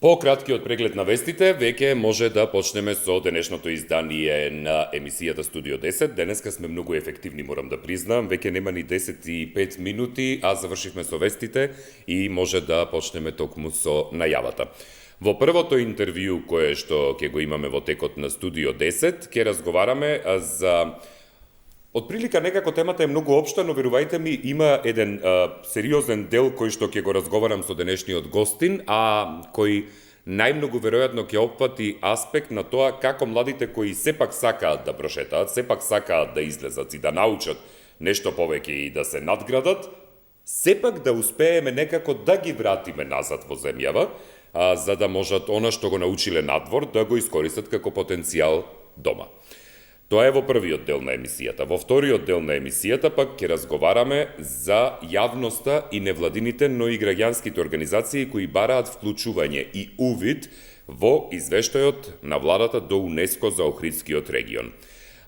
По краткиот преглед на вестите, веќе може да почнеме со денешното издание на емисијата Студио 10. Денеска сме многу ефективни, морам да признам. Веќе нема ни 10 и 5 минути, а завршивме со вестите и може да почнеме токму со најавата. Во првото интервју кое што ќе го имаме во текот на Студио 10, ќе разговараме за отприлика некако темата е многу општа, но верувајте ми има еден сериозен дел кој што ќе го разговарам со денешниот гостин, а кој најмногу веројатно ќе опфати аспект на тоа како младите кои сепак сакаат да прошетаат, сепак сакаат да излезат и да научат нешто повеќе и да се надградат, сепак да успееме некако да ги вратиме назад во земјава, за да можат она што го научиле надвор да го искористат како потенцијал дома. Тоа е во првиот дел на емисијата. Во вториот дел на емисијата пак ќе разговараме за јавноста и невладините, но и граѓанските организации кои бараат вклучување и увид во извештајот на владата до УНЕСКО за Охридскиот регион.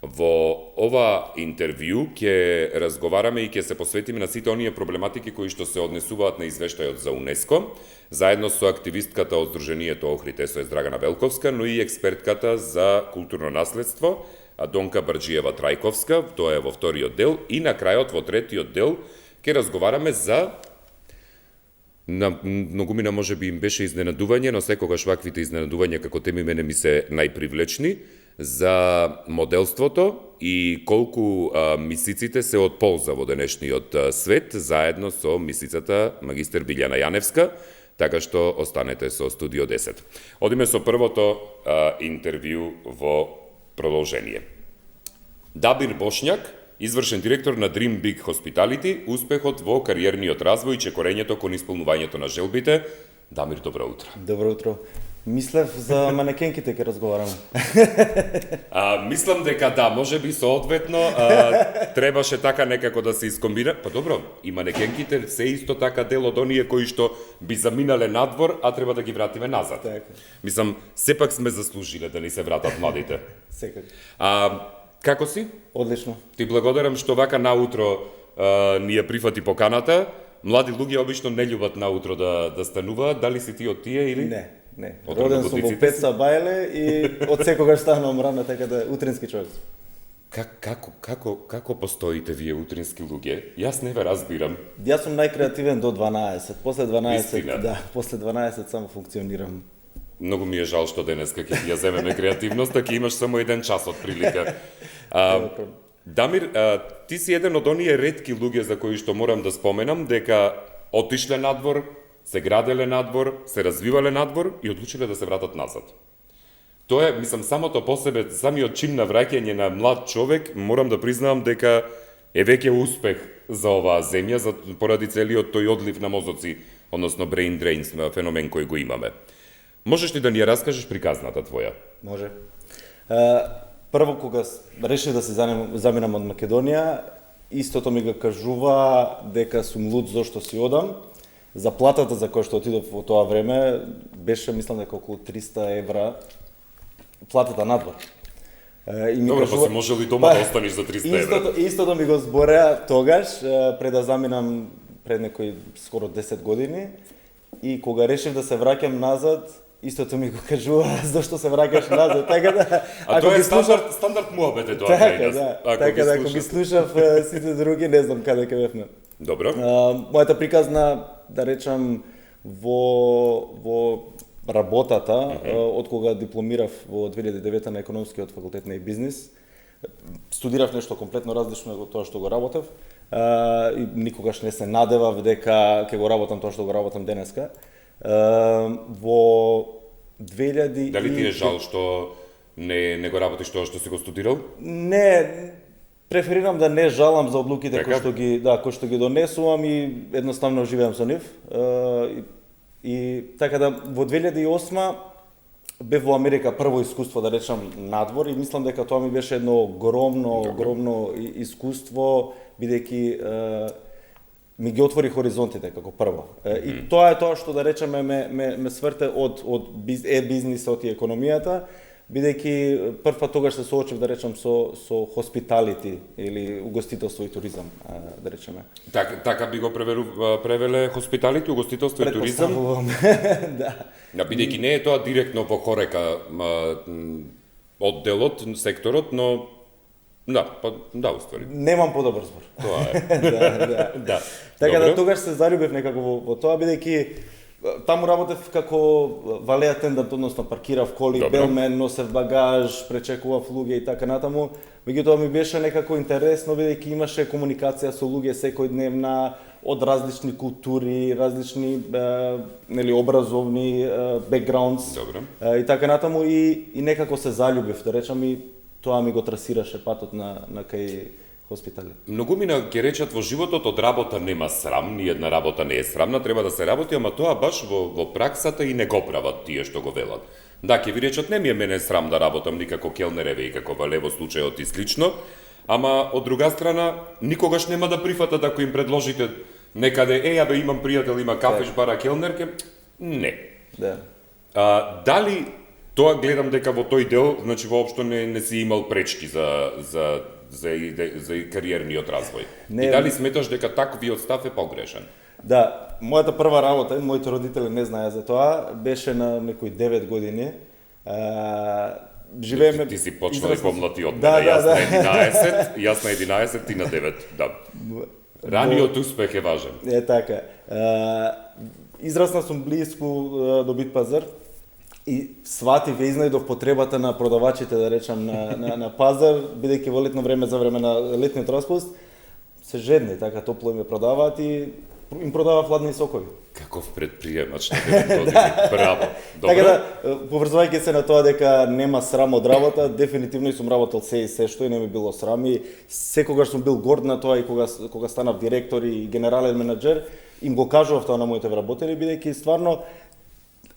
Во ова интервју ќе разговараме и ќе се посветиме на сите оние проблематики кои што се однесуваат на извештајот за УНЕСКО, заедно со активистката од Сдруженијето Охрид СОС Драгана Велковска, но и експертката за културно наследство Донка Брџиева Трајковска, тоа е во вториот дел, и на крајот во третиот дел ќе разговараме за многумина може би им беше изненадување, но секогаш ваквите изненадувања како теми мене ми се најпривлечни, за моделството и колку мисиците се од полза во денешниот свет, заедно со мисицата магистер Билјана Јаневска, така што останете со Студио 10. Одиме со првото интервју во продолжение. Дамир Бошњак, извршен директор на Dream Big Hospitality, успехот во кариерниот развој и чекорењето кон исполнувањето на желбите. Дамир, добро утро. Добро утро. Мислев за манекенките ќе разговарам. Мислам дека да, може би соодветно требаше така некако да се искомбина. Па добро, и манекенките се исто така дел од оние кои што би заминале надвор, а треба да ги вратиме назад. Така. Мислам, сепак сме заслужиле да ни се вратат младите. Секако. Како си? Одлично. Ти благодарам што вака наутро ни ја прифати поканата. Млади луѓе обично не љубат наутро да стануваат. Дали си ти од тие или? Не. Од Роден сум во работниците 5 са бајле и од секогаш станувам рано, така да утрински човек. Како постоите вие утрински луѓе? Јас не ве разбирам. Јас сум најкреативен до 12. После 12, Истина. да, после 12 само функционирам. Многу ми е жал што денеска ќе ја земеме креативноста, ќе имаш само еден час од прилика. Дамир, ти си еден од оние ретки луѓе за кои што морам да споменам дека отишле надвор, се граделе надвор, се развивале надвор и одлучиле да се вратат назад. Тоа е, мислам, самото по себе, самиот чин на враќање на млад човек, морам да признавам дека е веќе успех за оваа земја, поради целиот тој одлив на мозоци, односно brain drain феномен кој го имаме. Можеш ли да ни ја раскажеш приказната твоја? Може. Прво, кога решив да се заминам од Македонија, истото ми го кажува дека сум луд зошто си одам. Заплатата за која што отидов во тоа време беше, мислам дека околу 300 евра платата надвор. И ми Добро, кажува... па се може ли дома да останеш за 300 евра? Истото ми го збореа тогаш, пред да заминам пред некои скоро 10 години, и кога решив да се враќам назад, истото ми го кажува зашто се враќаш назад, така да... А тоа е стандард муабет е тоа. Така да, така да, ако ги слушав сите други, не знам каде ќе бевме. Добро. Мојата приказна, да речам, во работата, од кога дипломирав во 2009 на економскиот факултет на и бизнис, студирав нешто комплетно различно од тоа што го работев, и никогаш не се надевав дека ќе го работам тоа што го работам денеска. Во 2000... Дали ти е жал што не го работиш тоа што си го студирал? Не, преферирам да не жалам за одлуките Така? кои што ги донесувам и едноставно живеам со нив. И така да во 2008 бев во Америка прво искуство, да речам, надвор, и мислам дека тоа ми беше едно огромно искуство, бидејќи ми ги отвори хоризонтите како прво. И тоа е тоа што, да речеме, ме сврте од е-бизнисот и економијата, бидејќи прв пат тогаш се соочив, да речам, со hospitality или угостителство и туризам, да речеме. Така би го превеле хоспиталити, угостителство и туризам? Предпоставувам, да. Бидејќи не е тоа директно во хорека одделот, секторот, но да, уствари. Немам подобар збор. Тоа е. Да. Така Добро. да тогаш се заљубив некако во тоа, бидејќи таму работев како вале атендант, односно паркирав коли, Добро. белмен, носев багаж, пречекував луѓе и така натаму. Меѓутоа ми беше некако интересно, бидејќи имаше комуникација со луѓе секојдневна, од различни култури, различни образовни бекграундс. Добро. И така натаму и некако се заљубив, да речам, и тоа ми го трасираше патот на кај хоспитали. Многумина ќе речат во животот од работа нема срам, ни една работа не е срамна, треба да се работи, ама тоа баш во праксата и не го прават тие што го велат. Да, ќе ви речат не ми е мене срам да работам никако келнереве и како вале во случајот и слично, ама од друга страна никогаш нема да прифатат ако им предложите некаде бе имам пријател има кафеш бара келнерке, не. Да. Дали тоа гледам дека во тој дел, значи воопшто не си имал пречки за кариерниот развој. Не, И дали сметаш дека таквиот став е погрешен? Да, мојата прва работа, моите родители не знаеа за тоа, беше на некои 9 години. Живееме... Ти си почнал и помлати од мене, Да, јас на 11, ти на 9, да. Раниот успех е важен. Е така. Израсна сум близко до Бит пазар и сватив и изнајдов потребата на продавачите, да речам, на пазар, бидејќи во летно време, за време на летниот распуст, се жедни, така топло им продаваат и им продава фладни сокови. Каков предприемач на 9 години, браво. Добро. Така да, поврзувајќи се на тоа дека нема срам од работа, дефинитивно и сум работел се и се што и не ми било срам и секогаш сум бил горд на тоа и кога станав директор и генерален менаџер, им го кажував тоа на моите вработели, бидејќи стварно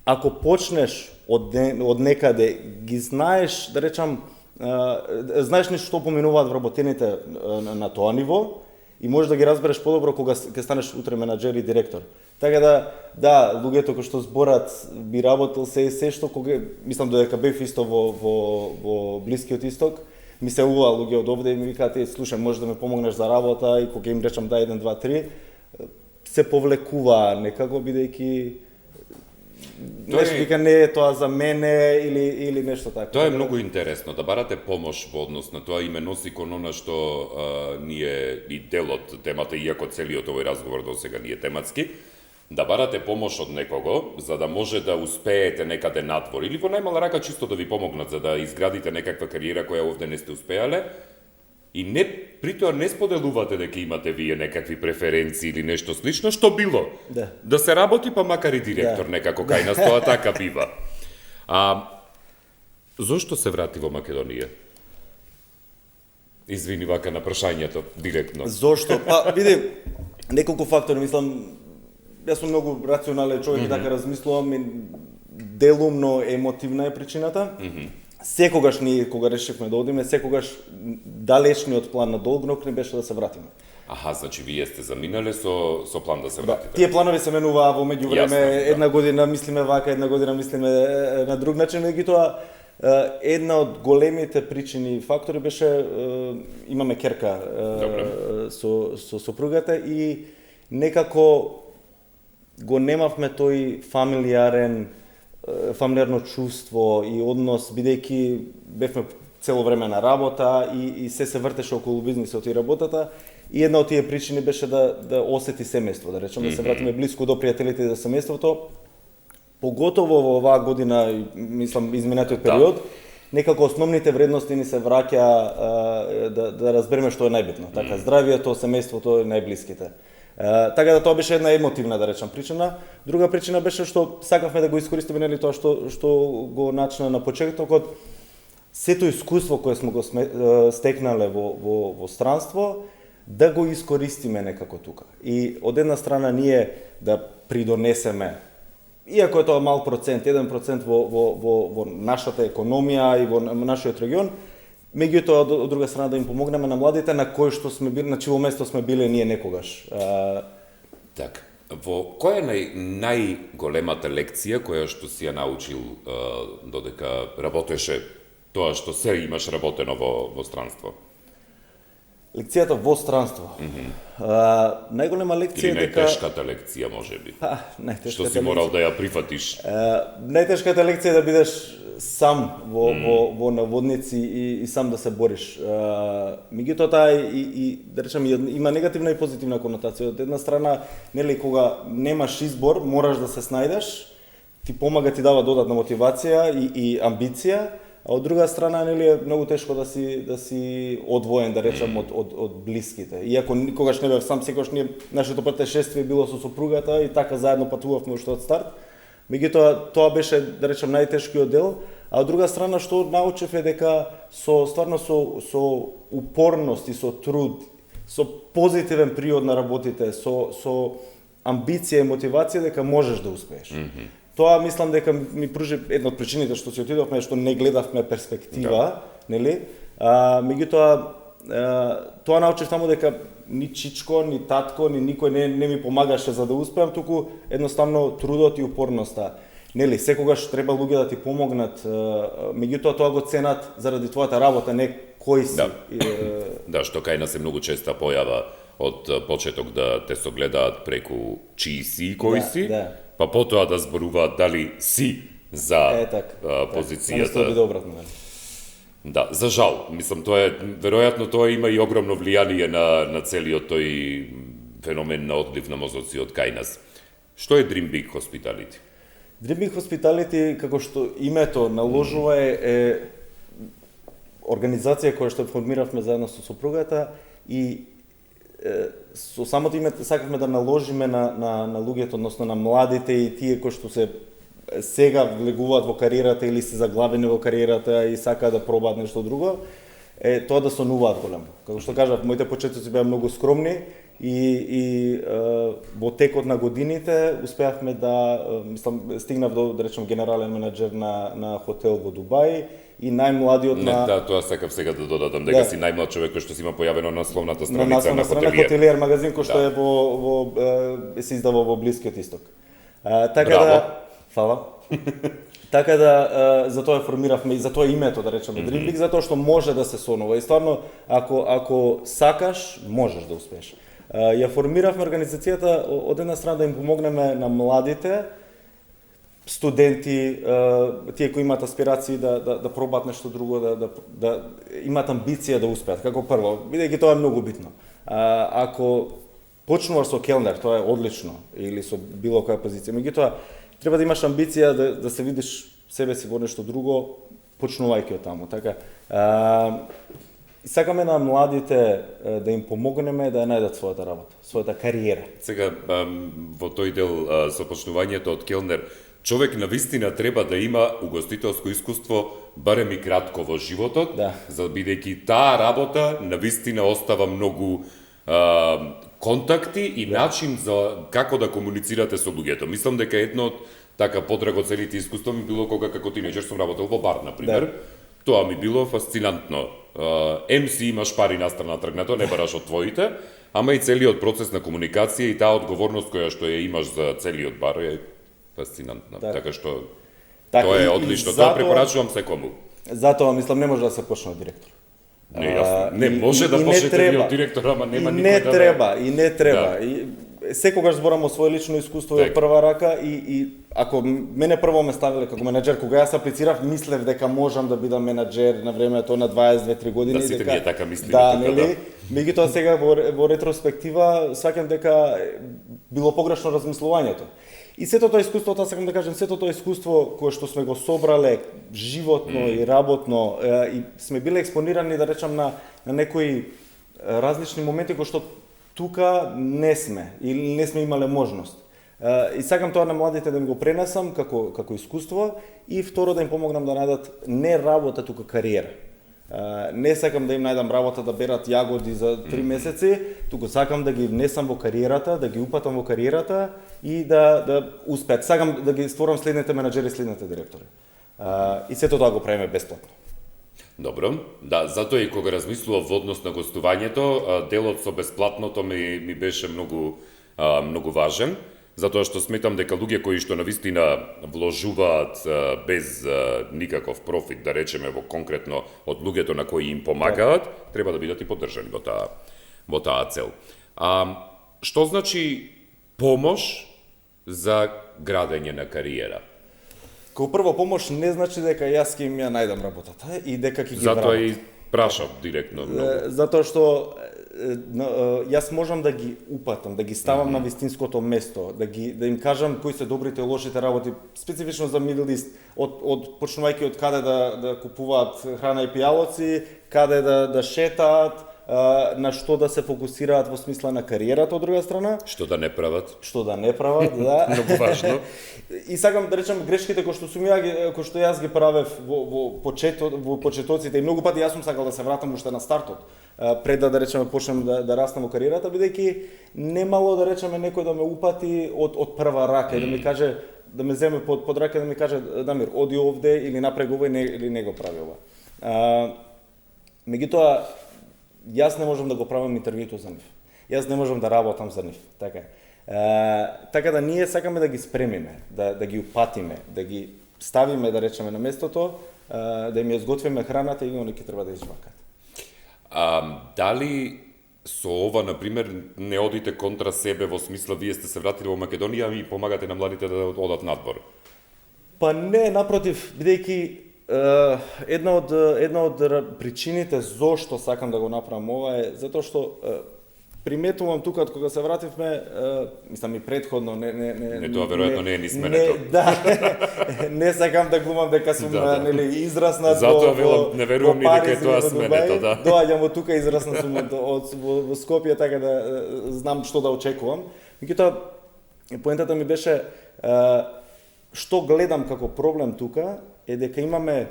ако почнеш од некаде, ги знаеш, да речам, знаеш нешто што поминуваат вработените на тоа ниво и можеш да ги разбереш подобро кога ќе станеш утре менаџер и директор. Така да, луѓето кои што зборат би работел се и се што кога мислам додека бев исто во Блискиот Исток, ми се ува луѓе од овде и ми викаат слушај, можеш да ме помогнеш за работа и кога им речам да 1 2 3 се повлекува некако бидејќи нешто вика не е тоа за мене или нешто така. Тоа е многу интересно, да барате помош во однос на тоа и ме носи кон она што ние и дел од темата, иако целиот овој разговор до сега не е тематски, да барате помош од некого, за да може да успеете некаде надвор, или во најмала рака чисто да ви помогнат, за да изградите некаква кариера која овде не сте успеале, и при тоа не споделувате дека имате вие некакви преференции или нешто слично, што било. Да се работи, па макар и директор некако кај нас, тоа така бива. Зошто се врати во Македонија? Извини вака на прашањето, директно. Зошто? Па, види, неколку фактори, мислам, јас сум многу рационален човек и така размислувам и делумно емотивна е причината. Секогаш ние, кога решивме да одиме, секогаш далечниот план на долг не беше да се вратиме. Аха, значи вие сте заминале со план да се вратите. Тие планови се менуваа во меѓувреме, една година мислиме вака, една година мислиме на друг начин, меѓутоа една од големите причини и фактори беше имаме керка со сопругата и некако го немавме тој фамилиарно чувство и однос, бидејќи бевме цело време на работа и се вртеше околу бизнисот и работата. И една од тие причини беше да осети семејство, да речем, да се вратиме блиску до пријателите и до семејството. Поготово во оваа година, мислам, изминатиот период, некако основните вредности ни се враќа да разбереме што е најбитно. Така, здравието, семејството и најблиските. Така да тоа беше една емотивна, да речам, причина. Друга причина беше што сакавме да го искористиме, нели, тоа што го начна на почетокот, сето искуство кое сме го стекнале во странство, да го искористиме некако тука. И од една страна ние да придонесеме, иако е тоа мал процент, 1% во нашата економија и во нашиот регион, меѓутоа од друга страна да им помогнеме на младите на кои што сме били, на чиво место сме биле ние некогаш. Так, која е најголемата лекција која што си ја научил додека работеше тоа што се имаш работено во странство? Лекцијата во странство. Најголема Или лекција е дека... најтешката лекција може би? Што Најтешката си морал да ја прифатиш? Најтешката лекција е да бидеш сам во наводници и сам да се бориш. Меѓутоа таа и да речем има негативна и позитивна конотација. Од една страна, нели кога немаш избор, мораш да се снајдеш, ти помага, ти дава додатна мотивација и амбиција, а од друга страна нели е многу тешко да си одвоен, да речем, од блиските. Иако никогаш не бев сам, секогаш нашето патешествие било со сопругата и така заедно патувавме уште од старт. Меѓутоа тоа беше, да речем, најтешкиот дел, а од друга страна што научив е дека стварно со упорност и со труд, со позитивен приод на работите, со амбиција и мотивација дека можеш да успееш. Тоа мислам дека ми пружи една од причините што си отидовме, што не гледавме перспектива, нели? Меѓутоа тоа научив таму дека ни чичко, ни татко, ни никој не ми помагаше за да успеам, туку едноставно трудот и упорноста. Нели, секогаш треба луѓе да ти помогнат, меѓутоа тоа го ценат заради твојата работа, не кој си. Да, што кај нас е многу честа појава од почеток да те согледаат преку чии си и кој си, па потоа да зборуваат дали си за позицијата. Тоа биде обратно, нели? Да, за жал. Мислам, веројатно тоа има и огромно влијание на целиот тој феномен на одлив на мозоци од кај нас. Што е Dream Big Hospitality? Dream Big Hospitality, како што името наложува, е организација која што формиравме заедно со сопругата и со самото име сакавме да наложиме на луѓето, односно на младите и тие кои што се сега влегуваат во кариерата или се заглавени во кариерата и сакаат да пробаат нешто друго, е тоа да сонуваат големо. Како што кажав, моите почетоци беа многу скромни и во текот на годините успеавме да, мислам, стигнав до, да речем, генерален менаџер на хотел во Дубај и најмладиот на... Да, тоа сакав сега да додадам, дека си најмлад човек кој што си има појавено на насловната страница на хотелиер магазин кој што е се издава во Блискиот Исток. Така фала. Така да, затоа формиравме и затоа името, да речеме, Dream Big, затоа што може да се сонува. И стварно, ако сакаш, можеш да успееш. Ја формиравме организацијата од една страна да им помогнеме на младите, студенти, тие кои имаат аспирации да пробаат нешто друго, да имаат амбиција да успеат. Како прво, бидејќи тоа е многу битно. Ако почнуваш со келнер, тоа е одлично, или со било која позиција. Меѓутоа, треба да имаш амбиција да се видиш себе си во нешто друго, почнувајќи од таму. Така, сакаме на младите да им помогнеме да ја најдат својата работа, својата кариера. Сега, во тој дел со почнувањето од келнер, човек навистина треба да има угостителско искуство барем и кратко во животот, за бидејќи таа работа навистина остава многу контакти и начин за како да комуницирате со луѓето. Мислам дека едно од така подрагоцените искуства ми било кога како тинеџер сум работел во бар, например. Тоа ми било фасцинантно. Си имаш пари настрана тргнато, не бараш од твоите, ама и целиот процес на комуникација и таа одговорност која што ја имаш за целиот бар е фасцинантна. Така што тоа е одлично. Тоа препорачувам секому. Затоа мислам не може да се почне од директор. Не, јасно. Не може да почнете од директор, ама нема никој да... И не треба. Секогаш зборам о своје лично искуство и од прва рака и ако мене прво ме ставиле како менаџер, кога јас аплицирав, мислев дека можам да бидам менаџер на времето на 22-3 години. Да, сите ние така мислиме. Да, нели? Меѓутоа сега во ретроспектива сваќам дека било погрешно размислувањето. И сето тоа искуство, тоа сакам да кажем, сето тоа искуство кое што сме го собрале животно и работно и сме биле експонирани, да речам, на некои различни моменти кои што тука не сме или не сме имале можност. И сакам тоа на младите да им го пренесам како искуство и второ да им помогнам да најдат не работа, тука кариера. Не сакам да им најдам работа да берат јагоди за 3 месеци, туку сакам да ги внесам во кариерата, да ги упатам во кариерата и да успеат. Сакам да ги створам следните менаџери, следните директори. И сето тоа го правиме бесплатно. Добро, да, затоа и кога размислував во однос на гостувањето, делот со бесплатното ми беше многу важен, Затоа што сметам дека луѓе кои што навистина вложуваат без никаков профит, да речеме во конкретно од луѓето на кои им помагаат, треба да бидат и поддржани во таа цел. Што значи помош за градење на кариера? Као прво помош не значи дека јас ќе им ја најдам работата и дека ќе ги Затоа вработам. и прашав директно многу. Затоа што јас можам да ги упатам, да ги ставам на вистинското место, да им кажам кои се добрите и лошите работи, специфично за Middle East, почнувајќи од каде да купуваат храна и пијалоци, каде да шетаат, на што да се фокусираат во смисла на кариерата од друга страна. Што да не прават? Што да не прават, да. Многу важно. И сакам да речем грешките кои што јас ги правев во почетоците и многу пати јас сум сакал да се вратам уште на стартот, пред да речеме почнем да растам во кариерата, бидејќи немало да речеме некој да ме упати од прва рака и да ми каже, да ме земе под рака и да ми каже Дамир, оди овде или направи ова или не го прави ова. Меѓутоа јас не можам да го правам интервјуто за нив. Јас не можам да работам за нив, така. Така да ние сакаме да ги спремиме, да ги упатиме, да ги ставиме да речеме на местото, да им ја изготвиме храната и они ќе треба да изжвакат. Дали со ова, например, не одите контра себе во смисла вие сте се вратили во Македонија и помагате на младите да одат надвор? Па не, напротив, бидејќи една од причините зошто сакам да го направам ова е затоа што приметувам тука од кога се вративме, мислам и претходно Не тоа веројатно не е ни сменето. Не сакам да глумам дека сум нели израснат затоа велам не верувам ни дека е тоа сменето, да. Доаѓам од тука, израснат сум во Скопје, така да знам што да очекувам. Меѓутоа поентата ми беше што гледам како проблем тука е дека имаме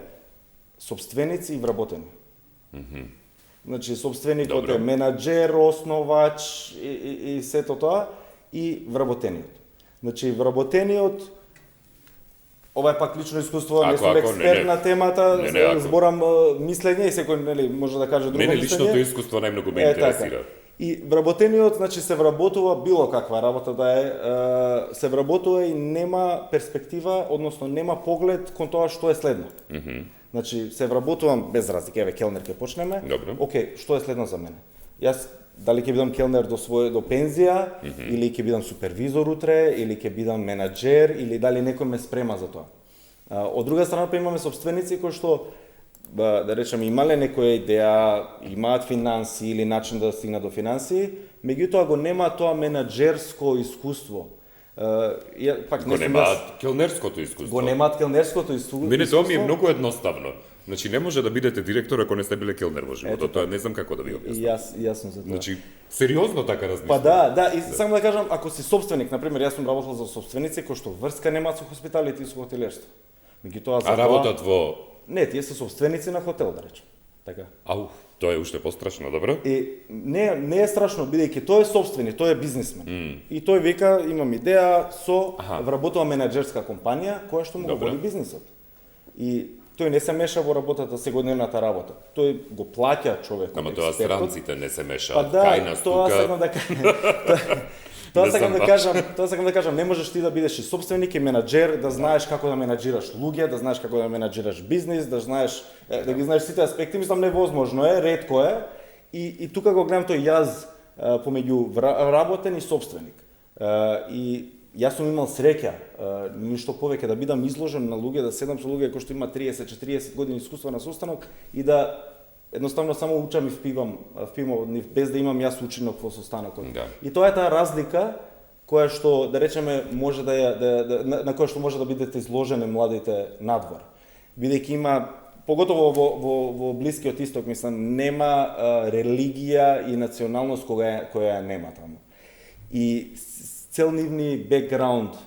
собственици и вработени. Значи, собственикот е менаџер, основач и сето тоа, и вработениот. Значи, вработениот, ова е пак лично искуство, не сум експерт на темата, зборам мислење и секој нели може да каже друго мислење. Мене личното искуство најмногу ме интересира. И вработениот, значи се вработува било каква работа да е, се вработува и нема перспектива, односно нема поглед кон тоа што е следно. Значи се вработувам без разлика, еве келнер ќе почнеме. Добро. Океј, што е следно за мене? Јас дали ќе бидам келнер до пензија, или ќе бидам супервизор утре, или ќе бидам менаџер, или дали некој ме спрема за тоа. Од друга страна па имаме собственици кои што да речеме имале некоја идеја, имаат финанси или начин да стигнат до финанси, меѓутоа го нема тоа менаџерско искуство. Пак го немаат келнерското искуство. Го немаат келнерското искуство. Мене тоа ми е многу едноставно. Значи не може да бидете директор ако не сте биле келнер во животот. Тоа не знам како да ви објаснам. Јас сум за тоа. Значи сериозно така размислувам. Па да, и само да кажам, ако си собственик, на пример, јас сум работел за собственици кои што врска немаат со хоспиталите и со хотелиерство. Меѓутоа за работат во Не, тие се собственици на хотел, да речем. Така. Ау, тоа е уште пострашно, добро? И не е страшно, бидејќи тој е собственик, тој е бизнисмен. И тој вика, имам идеја со вработува менаџерска компанија која што му го води бизнисот. И тој не се меша во работата, секојдневната работа. Тој го плаќа човекот. Ама тоа странците не се мешаат. Па да, кај нас тоа тука. сакам да кажам. Тоа сакам да кажам, не можеш ти да бидеш и собственик и менаџер, да знаеш како да менаџираш луѓе, да знаеш како да менаџираш бизнис, да знаеш да ги знаеш сите аспекти, мислам невозможно е, ретко е. И тука го гледам тој јаз помеѓу работен и собственик. И јас сум имал среќа, ништо повеќе да бидам изложен на луѓе, да седам со луѓе кои што има 30-40 години искуство на состанок и да едноставно само учам и впивам од нив без да имам јас учинок во состанокот. Да. И тоа е таа разлика која што да речеме може на која што може да бидете изложени младите надвор. Бидејќи има поготово во Блискиот Исток, мислам, нема религија и националност која нема таму. И цел нивни бекграунд,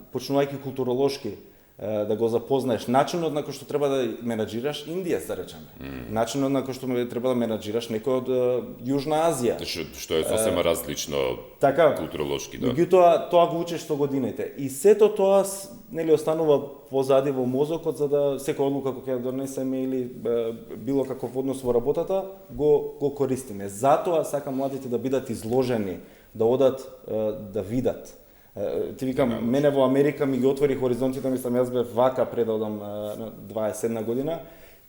почнувајќи културолошки, да го запознаеш, начинот на кој што треба да менаџираш Индијас, да речеме. Начинот на кој што треба да менаџираш некој од Јужна Азија. Што е сосема различно културолошки, да. Меѓутоа, тоа го учиш со годините. И сето тоа нели останува позади во мозокот за да секоја одлука која ќе донесеме или било каков однос во работата го користиме. Затоа сакам младите да бидат изложени, да одат да видат Ти викам, мене во Америка ми ги отвори хоризонтите, мислам, јас бев вака пред да одам на 21 година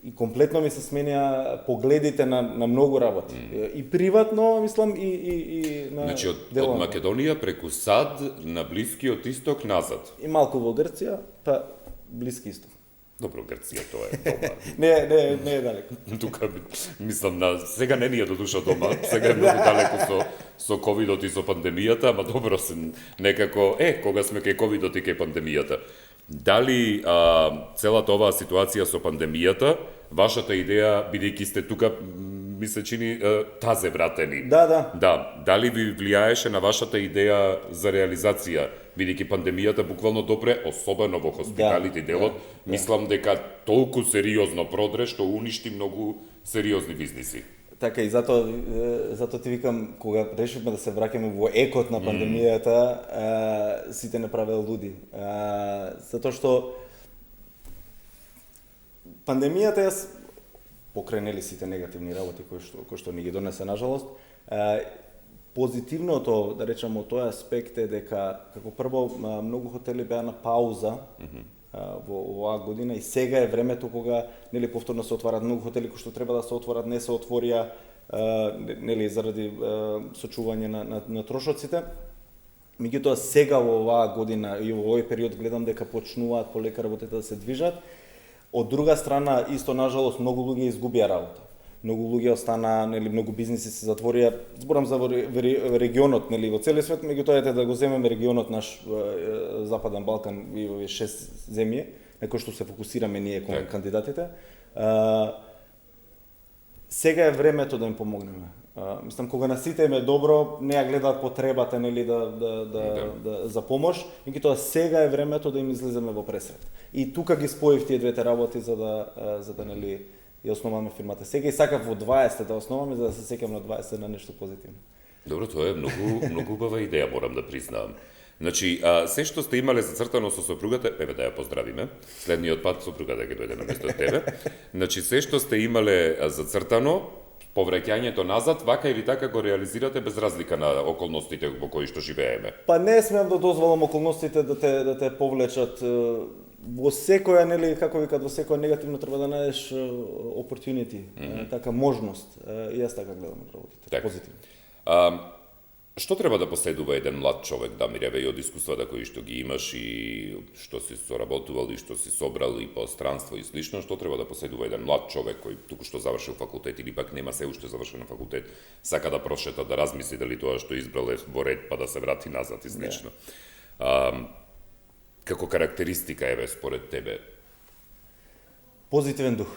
и комплетно ми се сменија погледите на многу работи. И приватно, мислам, и на Значи, од Македонија преку САД на Блискиот исток назад. И малку во Грција, па Блиски исток. Добро, Грција, тоа е дома. Не е далеко. Тука, мислам, сега не ни е до душа дома, сега е многу далеко со ковидот и со пандемијата, ама добро се некако, кога сме кај ковидот и кај пандемијата. Дали целата оваа ситуација со пандемијата, вашата идеја, бидејќи сте тука, ми се чини тазе вратени. Да. Дали ви влијаеше на вашата идеја за реализација, бидејќи пандемијата буквално допре, особено во хоспиталите делот, мислам дека толку сериозно продре што уништи многу сериозни бизниси. Така и затоа ти викам, кога решивме да се враќаме во екот на пандемијата, сите не правел луди. Затоа што пандемијата јас покрај нели сите негативни работи кои што ни ги донесе нажалост, позитивното, да речеме, од тој аспект е дека како прво многу хотели беа на пауза во оваа година и сега е времето кога нели повторно се отварат многу хотели кои што треба да се отворат, не се отворија нели заради сочување на трошоците. Меѓутоа сега во оваа година и во овој период гледам дека почнуваат полека работите да се движат. Од друга страна, исто нажалост многу луѓе изгубија работа. Многу луѓе остана, нели, многу бизниси се затворија. Зборам за регионот, нели, во целиот свет, меѓутоа ете да го земеме регионот наш Западен Балкан и овие 6 земји, на кои што се фокусираме ние кандидатите. Сега е времето да им помогнеме. Мислам, кога на сите им е добро, не ја гледаат потребата, нели, за помош, меѓутоа сега е времето да им излеземе во пресрет. И тука ги споив тие двете работи за да нели ја основаме фирмата. Сега и сакав во 20 да основаме за да се сеќам на 20 на нешто позитивно. Добро, тоа е многу убава идеја, морам да признавам. Значи, се што сте имале зацртано со сопругата, да ја поздравиме. Следниот пат сопругата ќе дојде на место од тебе. Значи, се што сте имале зацртано, повраќањето назад, вака или така го реализирате без разлика на околностите во кои што живееме? Па не смеам да дозволам околностите да те повлечат. Во секоја, нели, како викат, во секоја негативно треба да најдеш opportunity, така можност. И јас така гледам на работите, позитивно. Што треба да поседува еден млад човек, Дамире, и од искуствата кои што ги имаш и што си соработувал и што си собрал и по странство и слично, што треба да поседува еден млад човек кој туку што завршил факултет или пак нема се уште завршен факултет, сака да прошета, да размисли дали тоа што избрал е во ред па да се врати назад и слично. Како карактеристика еве според тебе? Позитивен дух.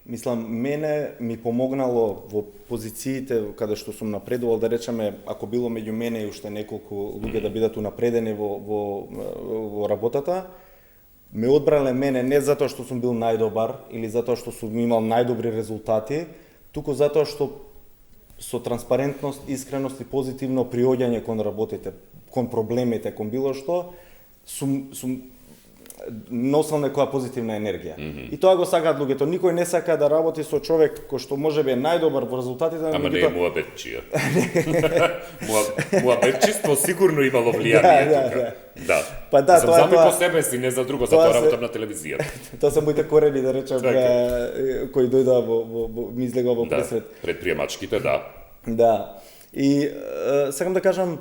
Мислам, мене ми помогнало во позициите каде што сум напредувал, да речеме, ако било меѓу мене и уште неколку луѓе да бидат унапредени во работата, ме одбрале мене не затоа што сум бил најдобар или затоа што сум имал најдобри резултати, туку затоа што со транспарентност, искреност и позитивно приоѓање кон работите, кон проблемите, кон било што, сум носел некоја позитивна енергија. И тоа го сакаат луѓето. Никој не сака да работи со човек кој што можеби е најдобар во резултатите. Ама не е муабетчија. Муабетчиство сигурно имало влијание тука. Да. Па да, тоа сами по себе си, не за друго, за тоа работам на телевизијата. Тоа се моите корени, да речем, кои дојдоа ми излегоа во пресвет. Предприемачките, да. Да. И сакам да кажам,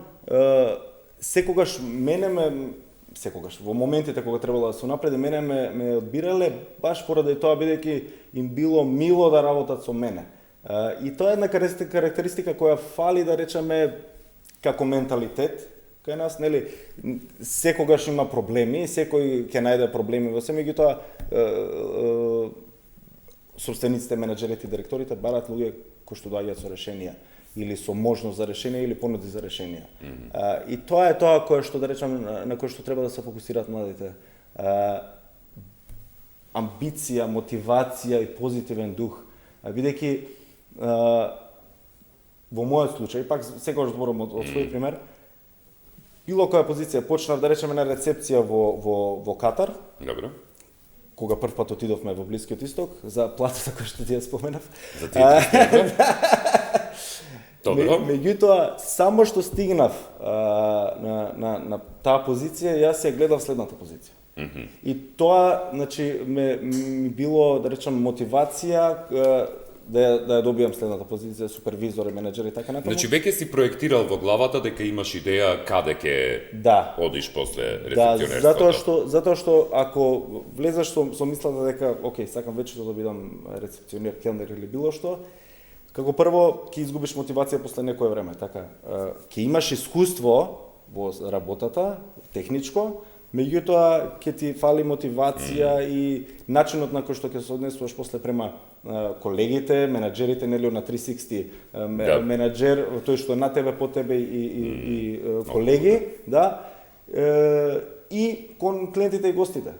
секогаш во моментите кога требало да се напреди, мене ме одбирале баш поради тоа бидејќи им било мило да работат со мене. И тоа е една карактеристика која фали, да речеме, како менталитет кај нас, нели, секогаш има проблеми, секој ќе најде проблеми во се, меѓутоа собствениците, менаџерите и директорите бараат луѓе кои што доаѓаат со решенија или со можност за решение или понуди за решенија. И тоа е тоа кое што, да речам, на кое што треба да се фокусираат младите. Амбиција, мотивација и позитивен дух. Бидејќи во мојот случај, пак секогаш зборам од свој пример, било која позиција почнав, да речеме, на рецепција во Катар. Добро. Кога прв пат отидовме во Блискиот исток, за платата која што ти ја споменав. За тие Добро. Меѓутоа, само што стигнав на таа позиција, јас ја гледав следната позиција. И тоа, значи, ми било, да речам, мотивација да ја добијам следната позиција, супервизор и менеджер и така натаму. Значи веќе си проектирал во главата дека имаш идеја каде ќе одиш после рецепционерството. Затоа што ако влезеш со мислата дека, окей, сакам вечерта да бидам рецепционер, келнер или било што, како прво ќе изгубиш мотивација после некое време, така. Ќе имаш искуство во работата, техничко, меѓутоа ќе ти фали мотивација и начинот на кој што ќе се однесуваш после према колегите, менаџерите, нели на 360 менаџер, тој што е на тебе, по тебе и колеги, да, и кон клиентите и гостите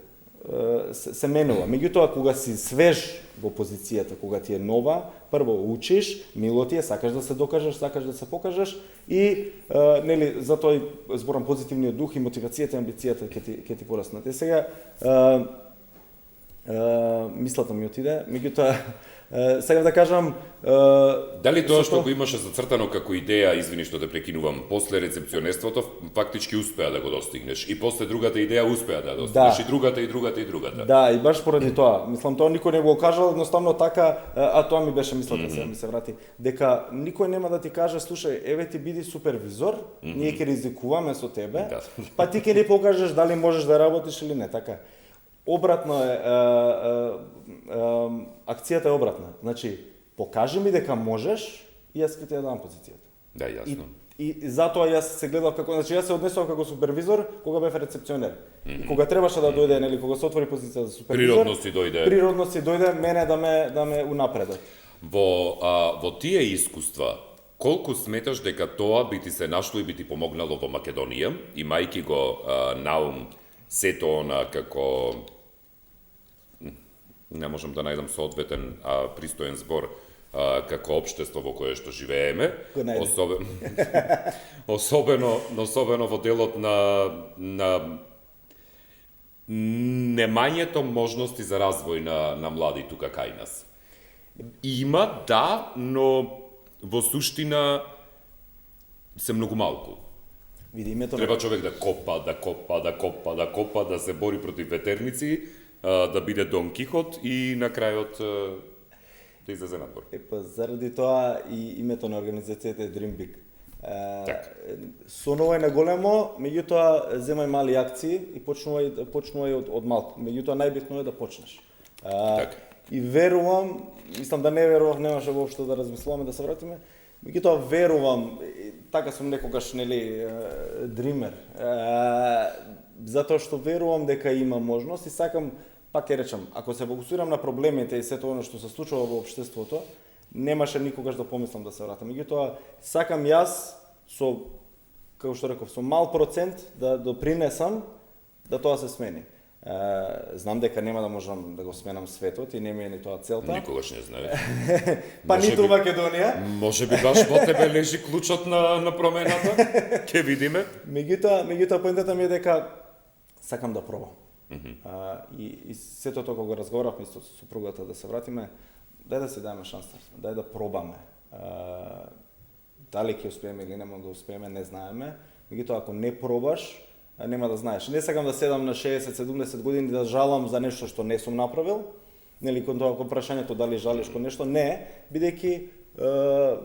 се менува. Меѓутоа, кога си свеж во позицијата, кога ти е нова, прво учиш, мило ти е, сакаш да се докажеш, сакаш да се покажеш и нели затоа зборам позитивниот дух и мотивацијата и амбицијата ќе ти пораснат. И сега мислата ми отиде, меѓутоа сега да кажам дали тоа што го имаше зацртано како идеја, извини што те прекинувам, после рецепционерството фактички успеа да го достигнеш и после другата идеја успеа да достигнеш и другата. Да, и баш поради тоа, мислам тоа никој не го кажал, едноставно така, а тоа ми беше мислата, сега ми се врати, дека никој нема да ти каже, слушај, еве ти биди супервизор, ние ќе ризикуваме со тебе, па ти ќе ни покажеш дали можеш да работиш или не, така. Обратно е, акцијата е обратна. Значи, покажи ми дека можеш и јас ќе ти ја дам позицијата. Да, јасно. И затоа јас се гледав како, значи јас се однесував како супервизор кога бев рецепционер. И кога требаше да дојде, нели, кога се отвори позиција за супервизор, природно си дојде мене да ме унапредат. Во тие искуства, колку сметаш дека тоа би ти се нашло и би ти помогнало во Македонија, имајќи го наум сето она како не можам да најдам соодветен пристоен збор како општество во кое што живееме, особено во делот на немањето можности за развој на млади тука кај нас. Има, да, но во суштина се многу малку. Треба човек да копа, да се бори против ветерници, да биде Дон Кихот и на крајот да излезе надвор. Заради тоа и името на организацијата е Dream Big. Сонувај на големо, меѓутоа земај мали акции и почнувај од малку. Меѓутоа најбитно е да почнеш. И верувам, мислам да не верував, немаше воопшто да размислуваме, да се вратиме, меѓутоа верувам, така сум некогаш, нели, дример, затоа што верувам дека има можност и сакам, пак ќе речам, ако се фокусирам на проблемите и сето оно што се случува во општеството, немаше никогаш да помислам да се вратам. Меѓутоа, сакам јас со, како што реков, со мал процент да допринесам да тоа се смени. Знам дека нема да можам да го сменам светот и не ми е ни тоа целта. Никогаш не знаеш. Па ниту Македонија. Може би баш во тебе лежи клучот на промената. Ќе видиме. Меѓутоа поентата ми е дека сакам да пробам. И сето тоа кога разговаравме со супругата да се вратиме, дај да се дајме шанса, дај да пробаме. Дали ќе успееме или нема да успееме, не знаеме. Меѓутоа ако не пробаш, нема да знаеш. Не сакам да седам на 60-70 години да жалам за нешто што не сум направил. Нели кон тоа прашањето дали жалиш кон нешто, не, бидејќи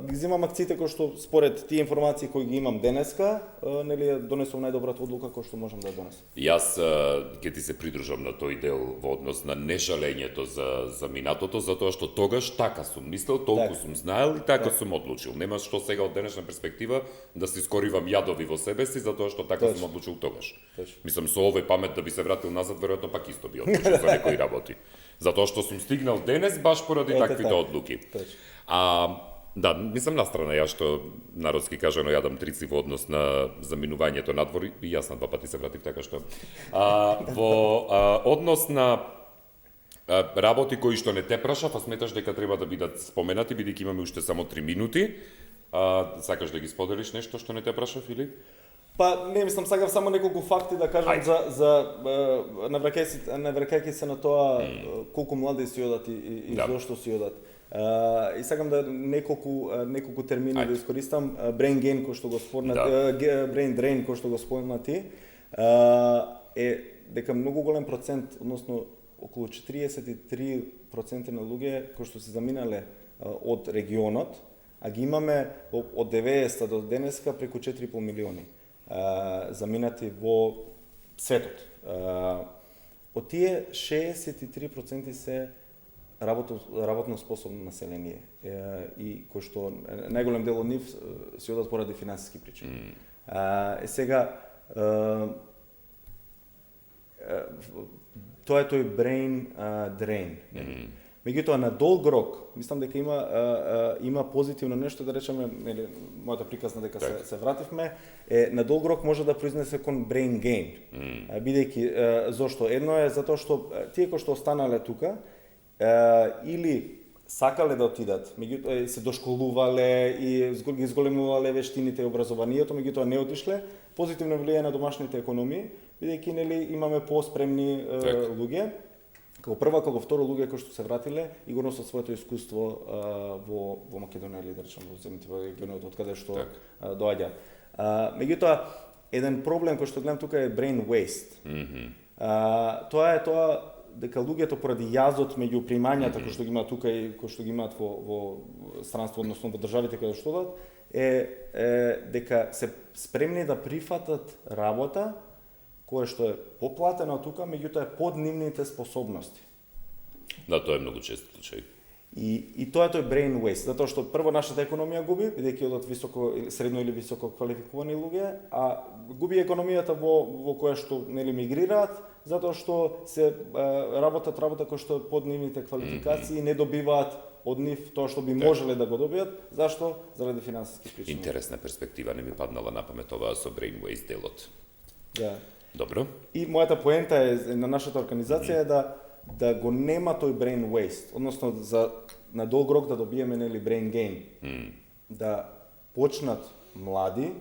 ги земам акциите кои што според тие информации кои ги имам денеска, нели донесов најдобрата одлука која што можам да ја донесам. Јас ќе ти се придружам на тој дел во однос на нежалењето за минатото, затоа што тогаш така сум мислел, толку сум знаел и така сум одлучил. Нема што сега од денешна перспектива да се искоривам јадови во себе си затоа што така сум одлучил тогаш. Мислам со овој памет да би се вратил назад, веројатно пак исто би одлучил за некои работи. Затоа што сум стигнал денес баш поради таквите одлуки. Да, мислам настрана ја што народски кажано јадам трици во однос на заминувањето надвор и јас на два пати се вратив, така што во однос на работи кои што не те прашав, а сметаш дека треба да бидат споменати, бидејќи имаме уште само 3 минути. Сакаш да ги споделиш нешто што не те прашав или? Па не, мислам, сакав само неколку факти да кажам навраќајќи се на тоа колку млади си одат и зошто си одат. И сакам да неколку термини Ајде. да искористам. Brain gain, кој што го спомна, brain drain, кој што го спомна ти, е дека многу голем процент, односно околу 43% на луѓе кои што се заминале од регионот, а ги имаме од 90 до денеска преку 4,5 милиони заминати во светот. Од тие 63% се работно способно население и кој што најголем дел од нив се одат поради финансиски причини. Сега тоа е тој brain drain. Меѓутоа на долг рок, мислам дека има позитивно нешто, да речеме, нели, мојата приказна дека се вративме, на долг рок може да произнесе кон brain gain. Бидејќи зошто? Едно е затоа што тие кои што останале тука или сакале да отидат, меѓутоа се дошколувале и ги зголемувале вештините и образованието, меѓутоа не отишле, позитивно влијае на домашните економии, бидејќи нели имаме поспремни луѓе. Како прва, како второ луѓе кои што се вратиле и го носат своето искуство во Македонија или да речем во земјите во регионот од каде што доаѓа. Меѓутоа еден проблем кој што гледам тука е brain waste. Тоа е дека луѓето поради јазот меѓу примањата кои што ги имаат тука и кои што ги имаат во странство, односно во државите каде што одат, е дека се спремни да прифатат работа која што е поплатена од тука, меѓутоа е под нивните способности. Да, тоа е многу чест случај. И тоа е тој brain waste, затоа што прво нашата економија губи, бидејќи одат средно или високо квалификувани луѓе, а губи економијата во која што нели мигрираат, затоа што се работа која што е под нивните квалификации, не добиваат од нив тоа што би можеле да го добијат. Зашто? Заради финансиски причини. Интересна перспектива, не ми паднала на памет оваа со brain waste делот. Да. Добро. И мојата поента е на нашата организација е да го нема тој brain waste, односно за на долг рок да добиеме нели brain gain. Да почнат млади.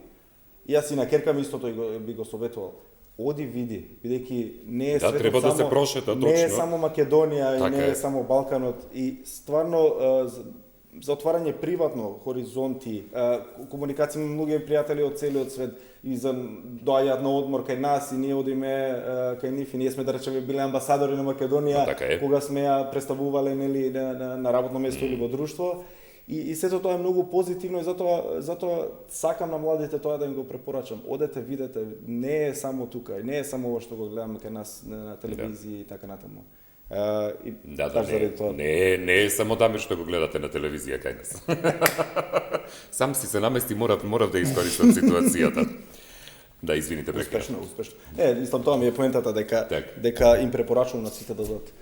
И јас и на керка ми истото би го советувал. Оди види, бидејќи не е светот треба само, да се прошета, точно. Не е само Македонија и не е само Балканот и стварно за отварање приватно хоризонти, комуникација на луѓе и пријатели од целиот свет и за доаѓаат на одмор кај нас и ние одиме кај нив и ние сме да речеме биле амбасадори на Македонија кога сме ја представувале нели на работно место или во друштво и сето тоа е многу позитивно и затоа сакам на младите тоа да им го препорачам. Одете, видете, не е само тука, не е само ова што го гледаме кај нас на телевизија и така натаму. Не е само Дамир што го гледате на телевизија кај нас. Сам си се намести, морав да искористам ситуацијата. Да, извините, успешно. Мислам тоа ми е поентата дека им препорачувам на сите да одат.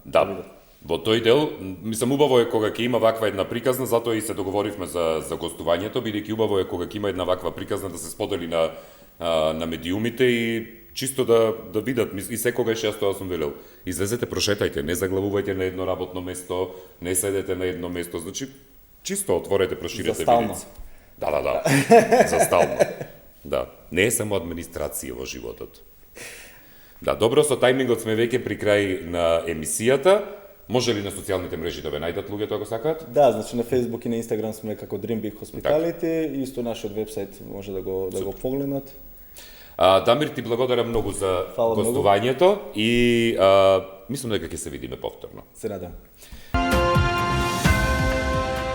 Да. Во тој дел, мислам убаво е кога ќе има ваква една приказна, затоа и се договоривме за гостувањето, бидејќи убаво е кога ќе има една ваква приказна да се сподели на медиумите и чисто да видат, и секогаш јас тоа сум велел. Излезете, прошетајте, не заглавувајте на едно работно место, не седете на едно место, значи чисто отворете, проширете видици. Да. За стално. Да, не е само администрација во животот. Да, добро, со тајмингот сме веќе при крај на емисијата. Може ли на социјалните мрежи да ве најдат луѓето ако сакаат? Да, значи на Facebook и на Instagram сме како Dream Big Hospitality, и исто нашиот вебсайт може да го погледнат. Дамир, ти благодарам многу за гостувањето и мислам дека ќе се видиме повторно. Се надам.